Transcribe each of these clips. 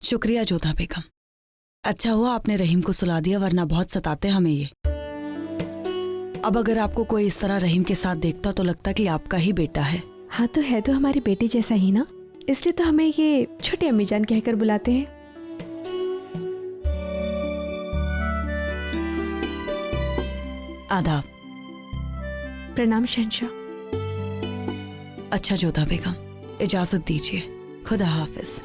शुक्रिया जोधा बेगम। अच्छा हुआ आपने रहीम को सुला दिया, वरना बहुत सताते हमें ये। अब अगर आपको कोई इस तरह रहीम के साथ देखता तो लगता कि आपका ही बेटा है। हाँ तो है तो हमारी बेटी जैसा ही ना, इसलिए तो हमें ये छोटी अम्मी जान कहकर बुलाते हैं। आदाब। प्रणाम शहंशाह। अच्छा जोधा बेगम, इजाजत दीजिए, खुदा हाफिज।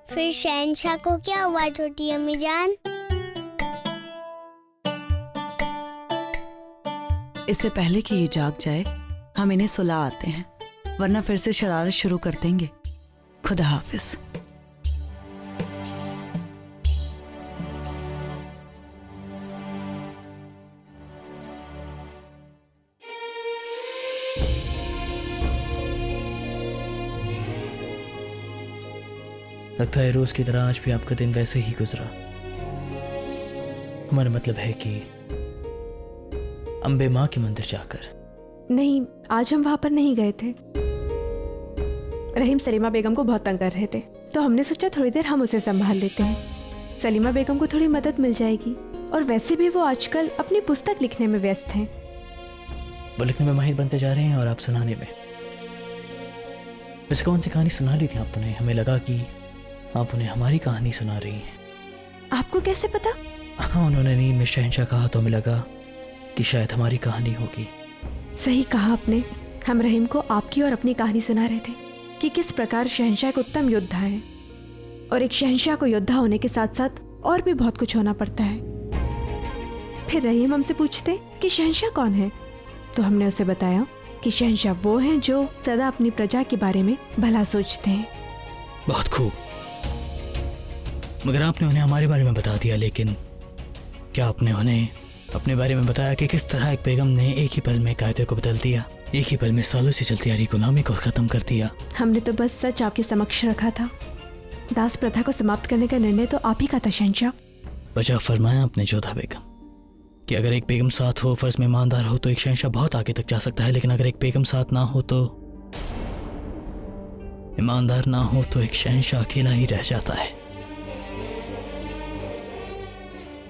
फिर शहंशाह को क्या हुआ छोटी अम्मी जान? इससे पहले कि ये जाग जाए हम इन्हें सुला आते हैं, वरना फिर से शरारत शुरू कर देंगे। खुदा हाफिज। लगता है रोज की तरह आज भी आपका दिन वैसे ही गुजरा। हमारा मतलब है कि अम्बे माँ के मंदिर जाकर। नहीं, आज हम वहां पर नहीं गए थे। रहीम सलीमा बेगम को बहुत तंग कर रहे थे, तो हमने सोचा थोड़ी देर हम उसे संभाल लेते हैं। सलीमा बेगम को थोड़ी मदद मिल जाएगी, और वैसे भी वो आजकल अपनी पुस्तक लिखने में व्यस्त हैं। वो लिखने में माहिर बनते जा रहे हैं और आप सुनाने में। वैसे कौन सी कहानी सुना ली थी आप उन्हें? हमें लगा कि आप उन्हें हमारी कहानी सुना रही हैं। आपको कैसे पता? हाँ, उन्होंने नींद में शहंशाह कहा तो हमें लगा कि शायद हमारी कहानी होगी। सही कहा आपने। हम रहीम को आपकी और अपनी कहानी सुना रहे थे कि किस प्रकार शहंशाह एक उत्तम योद्धा है, और एक शहंशाह को योद्धा होने के साथ साथ और भी बहुत कुछ होना पड़ता है। फिर रहीम हमसे पूछते कि शहंशाह कौन है, तो हमने उसे बताया कि शहंशाह वो हैं जो सदा अपनी प्रजा के बारे में भला सोचते हैं। बहुत खूब, मगर आपने उन्हें हमारे बारे में बता दिया, लेकिन क्या आपने उन्हें अपने बारे में बताया कि किस तरह एक बेगम ने एक ही पल में कायदे को बदल दिया, एक ही पल में सालों से चलती आ रही गुलामी को खत्म कर दिया? हमने तो बस सच आपके समक्ष रखा था। दास प्रथा को समाप्त करने का निर्णय तो आप ही का था शहंशाह। वजह फरमाया आपने जोधा बेगम कि अगर एक बेगम साथ हो, फर्ज में ईमानदार हो, तो एक शहंशाह बहुत आगे तक जा सकता है, लेकिन अगर एक बेगम साथ ना हो तो, ईमानदार ना हो तो एक शहंशाह अकेला ही रह जाता है।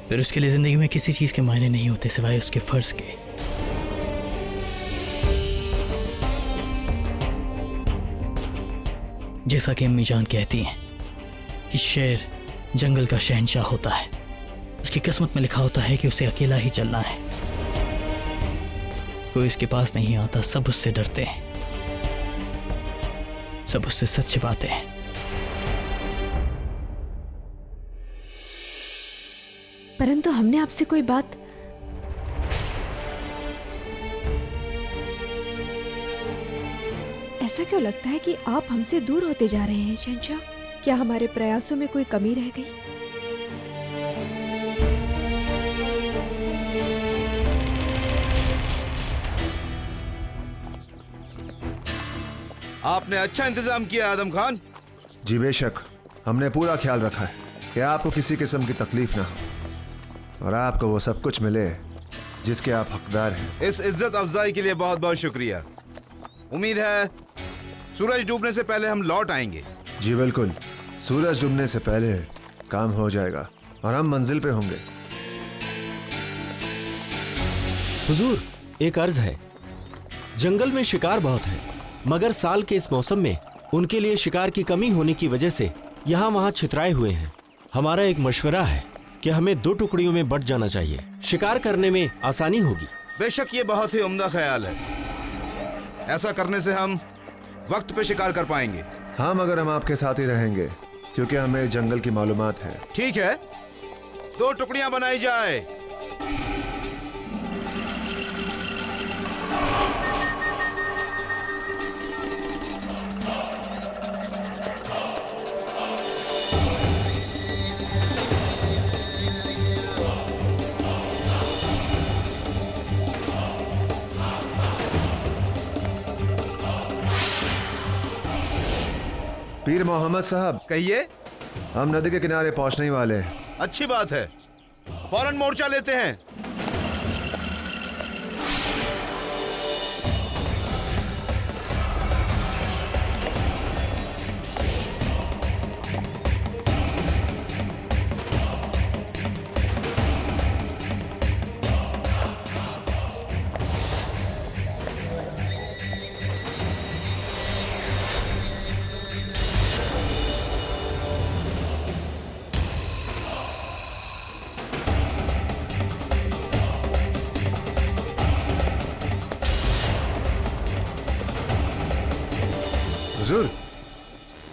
फिर उसके लिए जिंदगी में किसी चीज के मायने नहीं होते सिवाय उसके फर्ज के। जैसा कि अम्मी जान कहती हैं कि शेर जंगल का शहंशाह होता है, उसकी किस्मत में लिखा होता है कि उसे अकेला ही चलना है। कोई उसके पास नहीं आता, सब उससे डरते हैं, सब उससे सच छिपाते हैं। परंतु हमने आपसे कोई बात ऐसा क्यों लगता है कि आप हमसे दूर होते जा रहे हैं शहंशाह? क्या हमारे प्रयासों में कोई कमी रह गई? आपने अच्छा इंतजाम किया आदम खान। जी बेशक, हमने पूरा ख्याल रखा है कि आपको किसी किस्म की तकलीफ ना हो और आपको वो सब कुछ मिले जिसके आप हकदार हैं। इस इज्जत अफजाई के लिए बहुत बहुत शुक्रिया। उम्मीद है सूरज डूबने से पहले हम लौट आएंगे। जी बिल्कुल, सूरज डूबने से पहले काम हो जाएगा और हम मंजिल पे होंगे। हुजूर, एक अर्ज है। जंगल में शिकार बहुत है, मगर साल के इस मौसम में उनके लिए शिकार की कमी होने की वजह से यहाँ वहाँ छितराए हुए हैं। हमारा एक मशवरा है कि हमें 2 टुकड़ियों में बंट जाना चाहिए, शिकार करने में आसानी होगी। बेशक ये बहुत ही उम्दा ख्याल है। ऐसा करने से हम वक्त पे शिकार कर पाएंगे। हाँ, मगर हम आपके साथ ही रहेंगे क्योंकि हमें जंगल की मालूमात है। ठीक है, 2 टुकड़ियां बनाई जाए। पीर मोहम्मद साहब, कहिए। हम नदी के किनारे पहुंचने ही वाले हैं। अच्छी बात है, फौरन मोर्चा लेते हैं। हुजूर,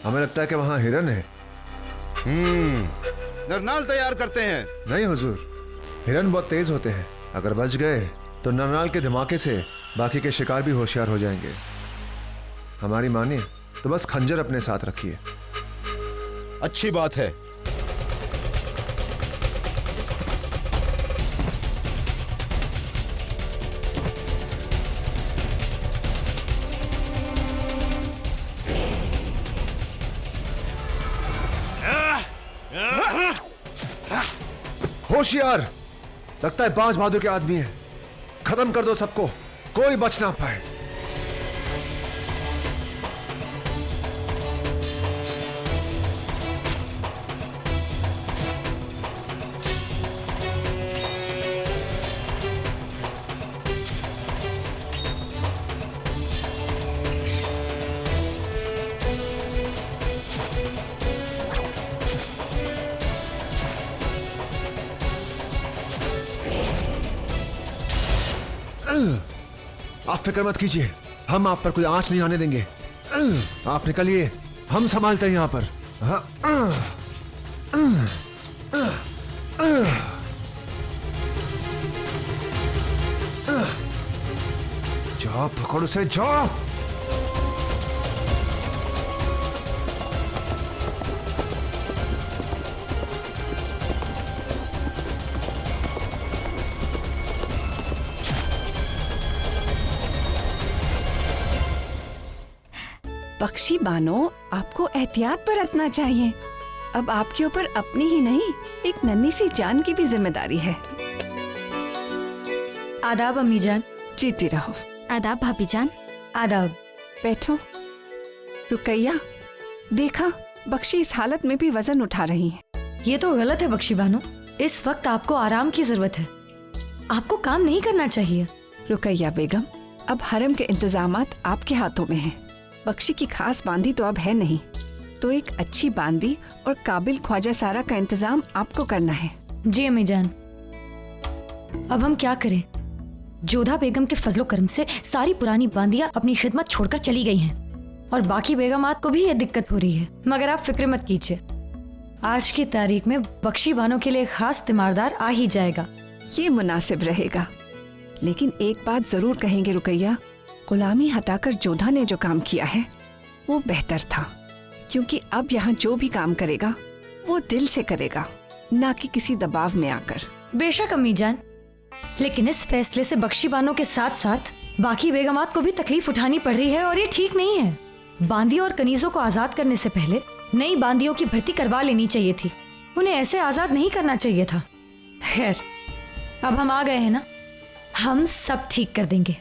हमें लगता है कि वहाँ हिरन है। नरनाल तैयार करते हैं। नहीं हुजूर, हिरन बहुत तेज होते हैं। अगर बच गए तो नरनाल के धमाके से बाकी के शिकार भी होशियार हो जाएंगे। हमारी माने तो बस खंजर अपने साथ रखिए। अच्छी बात है। होशियार, लगता है बाज बहादुर के आदमी है। खत्म कर दो सबको, कोई बच ना पाए। आप फिक्र मत कीजिए, हम आप पर कोई आंच नहीं आने देंगे। आप निकलिए, हम संभालते हैं यहाँ पर। जाओ, पकड़ो से, जाओ। बख्शी बानो, आपको एहतियात बरतना चाहिए। अब आपके ऊपर अपनी ही नहीं, एक नन्ही सी जान की भी जिम्मेदारी है। आदाब अम्मी जान। जीती रहो। आदाब भाभी जान। आदाब। बैठो। रुकैया, देखा, बख्शी इस हालत में भी वजन उठा रही है। ये तो गलत है बख्शी बानो, इस वक्त आपको आराम की जरूरत है, आपको काम नहीं करना चाहिए। रुकैया बेगम, अब हरम के इंतजामात आपके हाथों में हैं। बख्शी की खास बांदी तो अब है नहीं, तो एक अच्छी बांदी और काबिल ख्वाजा सारा का इंतजाम आपको करना है। जी अम्मी जान। अब हम क्या करें? जोधा बेगम के फजलो करम से सारी पुरानी बांदियां अपनी खिदमत छोड़कर चली गई हैं और बाकी बेगमात को भी ये दिक्कत हो रही है। मगर आप फिक्र मत कीजिए, आज की तारीख में बख्शी बानो के लिए खास तीमारदार आ ही जाएगा। ये मुनासिब रहेगा, लेकिन एक बात जरूर कहेंगे रुकैया, गुलामी हटाकर जोधा ने जो काम किया है वो बेहतर था, क्योंकि अब यहाँ जो भी काम करेगा वो दिल से करेगा, ना कि किसी दबाव में आकर। बेशक अम्मी जान, लेकिन इस फैसले से बख्शी बानो के साथ साथ बाकी बेगमात को भी तकलीफ उठानी पड़ रही है और ये ठीक नहीं है। बांदियों और कनीजों को आजाद करने से पहले नई बांदियों की भर्ती करवा लेनी चाहिए थी, उन्हें ऐसे आजाद नहीं करना चाहिए था। खैर, अब हम आ गए हैं ना, हम सब ठीक कर देंगे।